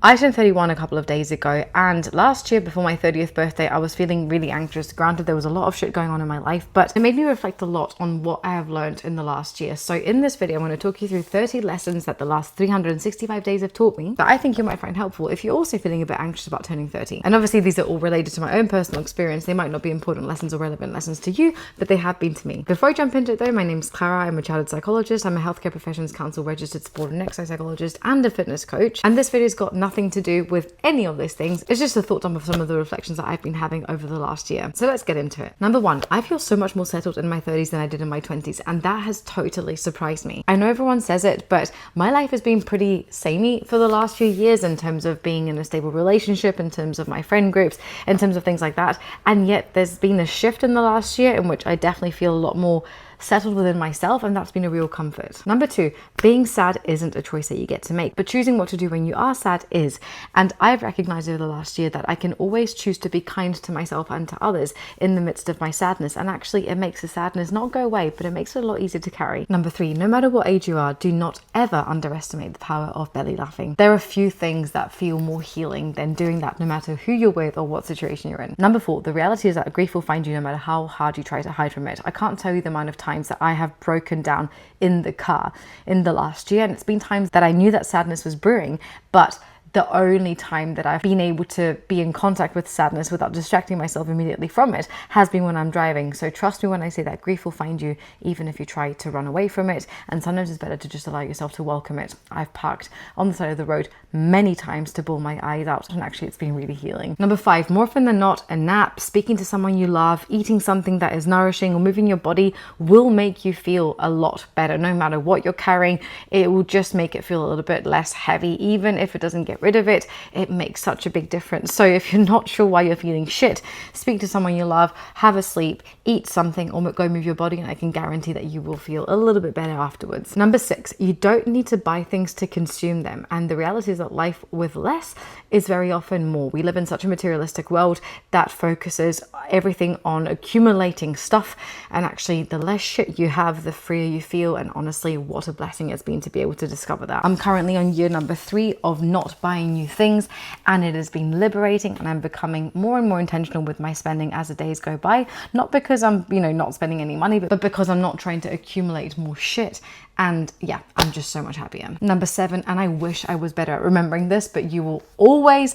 I turned 31 a couple of days ago, and last year before my 30th birthday, I was feeling really anxious. Granted, there was a lot of shit going on in my life, but it made me reflect a lot on what I have learned in the last year. So in this video, I'm going to talk you through 30 lessons that the last 365 days have taught me that I think you might find helpful if you're also feeling a bit anxious about turning 30. And obviously these are all related to my own personal experience. They might not be important lessons or relevant lessons to you, but they have been to me. Before I jump into it though, my name's Clara. I'm a childhood psychologist. I'm a healthcare professions council registered sport and exercise psychologist and a fitness coach. And this video's got nothing to do with any of those things. It's just a thought dump of some of the reflections that I've been having over the last year. So let's get into it. Number one, I feel so much more settled in my 30s than I did in my 20s, and that has totally surprised me. I know everyone says it, but my life has been pretty samey for the last few years in terms of being in a stable relationship, in terms of my friend groups, in terms of things like that. And yet there's been a shift in the last year in which I definitely feel a lot more settled within myself, and that's been a real comfort. Number two, being sad isn't a choice that you get to make, but choosing what to do when you are sad is. And I've recognized over the last year that I can always choose to be kind to myself and to others in the midst of my sadness, and actually it makes the sadness not go away, but it makes it a lot easier to carry. Number three, no matter what age you are, do not ever underestimate the power of belly laughing. There are few things that feel more healing than doing that, no matter who you're with or what situation you're in. Number four, the reality is that grief will find you no matter how hard you try to hide from it. I can't tell you the amount of times that I have broken down in the car in the last year, and it's been times that I knew that sadness was brewing, but the only time that I've been able to be in contact with sadness without distracting myself immediately from it has been when I'm driving. So trust me when I say that grief will find you even if you try to run away from it, and sometimes it's better to just allow yourself to welcome it. I've parked on the side of the road many times to bawl my eyes out, and actually it's been really healing. Number five, more often than not, a nap, speaking to someone you love, eating something that is nourishing, or moving your body will make you feel a lot better. No matter what you're carrying, it will just make it feel a little bit less heavy. Even if it doesn't get rid of it, it makes such a big difference. So if you're not sure why you're feeling shit, speak to someone you love, have a sleep, eat something, or go move your body, and I can guarantee that you will feel a little bit better afterwards. Number six, you don't need to buy things to consume them. And the reality is that life with less is very often more. We live in such a materialistic world that focuses everything on accumulating stuff, and actually the less shit you have, the freer you feel. And honestly, what a blessing it's been to be able to discover that. I'm currently on year number 3 of not buying new things, and it has been liberating, and I'm becoming more and more intentional with my spending as the days go by. Not because I'm not spending any money, but because I'm not trying to accumulate more shit. And yeah, I'm just so much happier. Number 7, and I wish I was better at remembering this, but you will always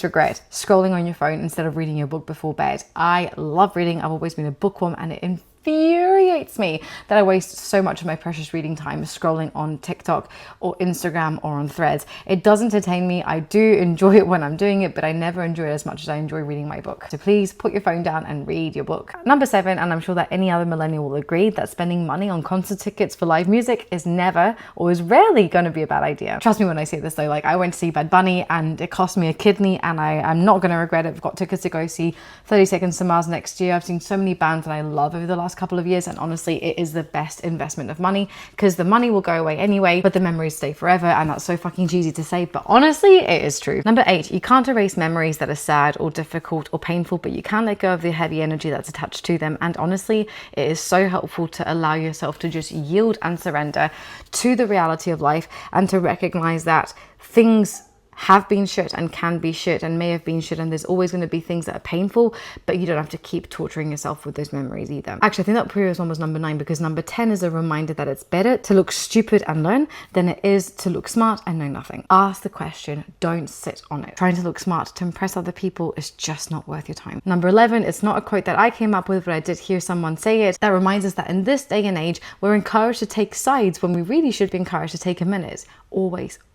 regret scrolling on your phone instead of reading your book before bed. I love reading. I've always been a bookworm, and it infuriates me that I waste so much of my precious reading time scrolling on TikTok or Instagram or on Threads. It does entertain me. I do enjoy it when I'm doing it, but I never enjoy it as much as I enjoy reading my book. So please put your phone down and read your book. Number 7, and I'm sure that any other millennial will agree, that spending money on concert tickets for live music is never or is rarely going to be a bad idea. Trust me when I say this though, like I went to see Bad Bunny and it cost me a kidney, and I'm not going to regret it. I've got tickets to go see 30 Seconds to Mars next year. I've seen so many bands that I love over the last couple of years, and honestly it is the best investment of money, because the money will go away anyway, but the memories stay forever. And that's so fucking cheesy to say, but honestly it is true. Number 8, you can't erase memories that are sad or difficult or painful, but you can let go of the heavy energy that's attached to them. And honestly, it is so helpful to allow yourself to just yield and surrender to the reality of life, and to recognize that things have been shit and can be shit and may have been shit, and there's always going to be things that are painful, but you don't have to keep torturing yourself with those memories either. Actually, I think that previous one was number 9, because number 10 is a reminder that it's better to look stupid and learn than it is to look smart and know nothing. Ask the question, don't sit on it. Trying to look smart to impress other people is just not worth your time. Number 11, it's not a quote that I came up with, but I did hear someone say it, that reminds us that in this day and age, we're encouraged to take sides when we really should be encouraged to take a minute.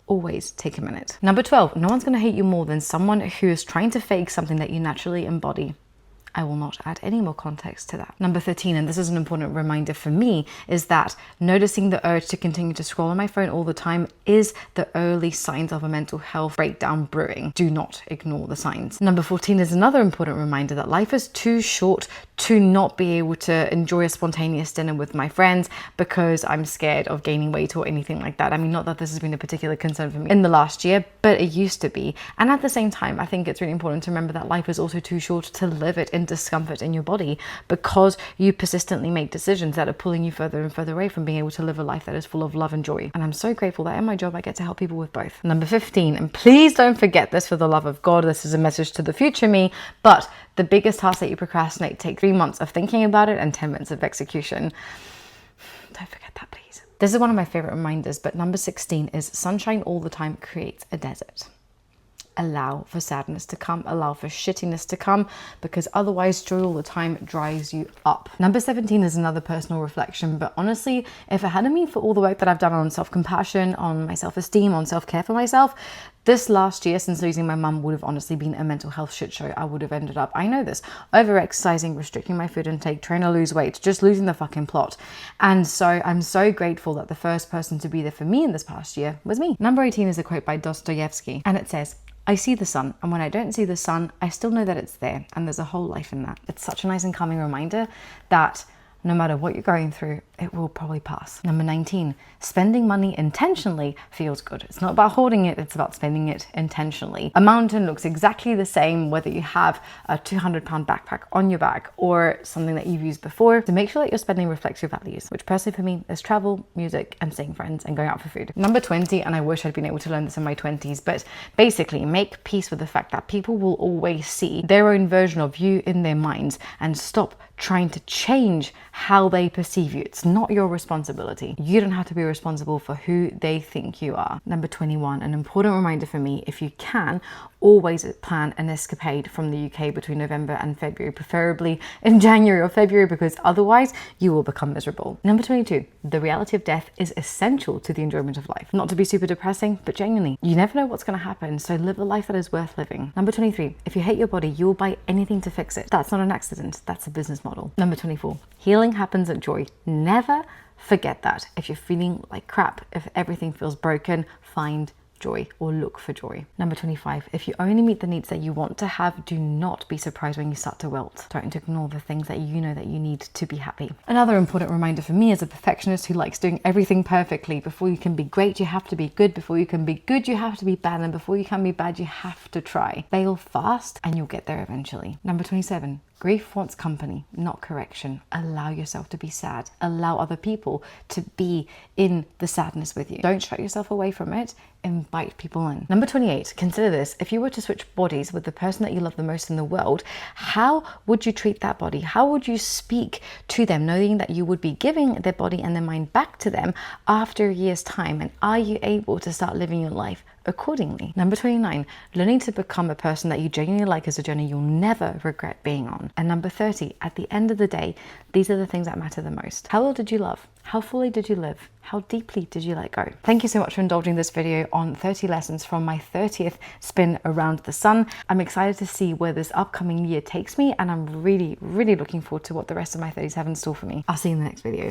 Always take a minute. Number 12, no one's going to hate you more than someone who is trying to fake something that you naturally embody. I will not add any more context to that. Number 13, and this is an important reminder for me, is that noticing the urge to continue to scroll on my phone all the time is the early signs of a mental health breakdown brewing. Do not ignore the signs. Number 14 is another important reminder that life is too short to not be able to enjoy a spontaneous dinner with my friends because I'm scared of gaining weight or anything like that. I mean, not that this has been a particular concern for me in the last year, but it used to be. And at the same time, I think it's really important to remember that life is also too short to live it in find discomfort in your body because you persistently make decisions that are pulling you further and further away from being able to live a life that is full of love and joy. And I'm so grateful that in my job I get to help people with both. Number 15, and please don't forget this for the love of God, this is a message to the future me, but the biggest task that you procrastinate, take 3 months of thinking about it and 10 minutes of execution. Don't forget that, please. This is one of my favorite reminders, but number 16 is sunshine all the time creates a desert. Allow for sadness to come, allow for shittiness to come, because otherwise joy all the time dries you up. Number 17 is another personal reflection, but honestly, if it hadn't been for all the work that I've done on self-compassion, on my self-esteem, on self-care for myself, this last year since losing my mum would have honestly been a mental health shit show. I would have ended up, I know this, over-exercising, restricting my food intake, trying to lose weight, just losing the fucking plot. And so I'm so grateful that the first person to be there for me in this past year was me. Number 18 is a quote by Dostoevsky, and it says, I see the sun, and when I don't see the sun, I still know that it's there, and there's a whole life in that. It's such a nice and calming reminder that no matter what you're going through, it will probably pass. Number 19, spending money intentionally feels good. It's not about hoarding it, it's about spending it intentionally. A mountain looks exactly the same whether you have a 200-pound backpack on your back or something that you've used before. So make sure that your spending reflects your values, which personally for me is travel, music, and seeing friends and going out for food. Number 20, and I wish I'd been able to learn this in my 20s, but basically make peace with the fact that people will always see their own version of you in their minds, and stop trying to change how they perceive you. It's not your responsibility. You don't have to be responsible for who they think you are. Number 21, an important reminder for me, if you can, always plan an escapade from the UK between November and February, preferably in January or February, because otherwise you will become miserable. Number 22, the reality of death is essential to the enjoyment of life. Not to be super depressing, but genuinely, you never know what's going to happen, so live a life that is worth living. Number 23, if you hate your body, you will buy anything to fix it. That's not an accident, that's a business model. Number 24, healing happens at joy. Never forget that. If you're feeling like crap, if everything feels broken, find joy or look for joy. Number 25, if you only meet the needs that you want to have, do not be surprised when you start to wilt. Don't ignore the things that you know that you need to be happy. Another important reminder for me as a perfectionist who likes doing everything perfectly, before you can be great, you have to be good. Before you can be good, you have to be bad. And before you can be bad, you have to try. Fail fast and you'll get there eventually. Number 27, grief wants company, not correction. Allow yourself to be sad. Allow other people to be in the sadness with you. Don't shut yourself away from it. Invite people in. Number 28, consider this. If you were to switch bodies with the person that you love the most in the world, how would you treat that body? How would you speak to them, knowing that you would be giving their body and their mind back to them after a year's time? And are you able to start living your life accordingly? Number 29, learning to become a person that you genuinely like is a journey you'll never regret being on. And number 30, at the end of the day, these are the things that matter the most. How well did you love? How fully did you live? How deeply did you let go? Thank you so much for indulging this video on 30 lessons from my 30th spin around the sun. I'm excited to see where this upcoming year takes me, and I'm really, really looking forward to what the rest of my 30s have in store for me. I'll see you in the next video.